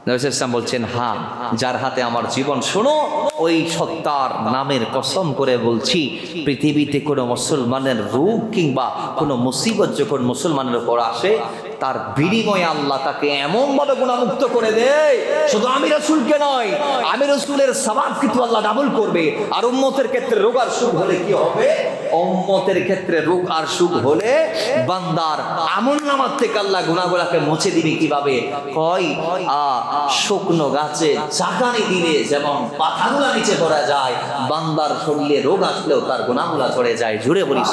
নবী সাল্লাল্লাহু আলাইহি ওয়াসাল্লাম বলছেন, হ্যাঁ, যার হাতে আমার জীবন, শোনো, ওই সত্তার নামের কসম করে বলছি, পৃথিবীতে কোনো মুসলমানের রোগ কিংবা কোনো মুসিবত যখন মুসলমানের উপর আসে, তার বিনিময়ে আল্লাহ তাকে এমনভাবে গুনাহমুক্ত করে দেয়, শুধু আমি রাসূলকে নয়, আমি রাসূলের সওয়াব কিন্তু আল্লাহ ডাবল করবে। আর উম্মতের ক্ষেত্রে রোগ আর সুখ হলে কি হবে? উম্মতের ক্ষেত্রে রোগ আর সুখ হলে বান্দার আমলনামার থেকে আল্লাহ গুনাহগুলোকে মুছে দিবে। কিভাবে? কয় শুকনো গাছে চাকানি দিলে যেমন পাতাগুলো নিচে পড়া যায়, বান্দার শরীরে রোগ আসলেও তার গুনাহগুলো ঝরে যায়। জুড়ে বলিস।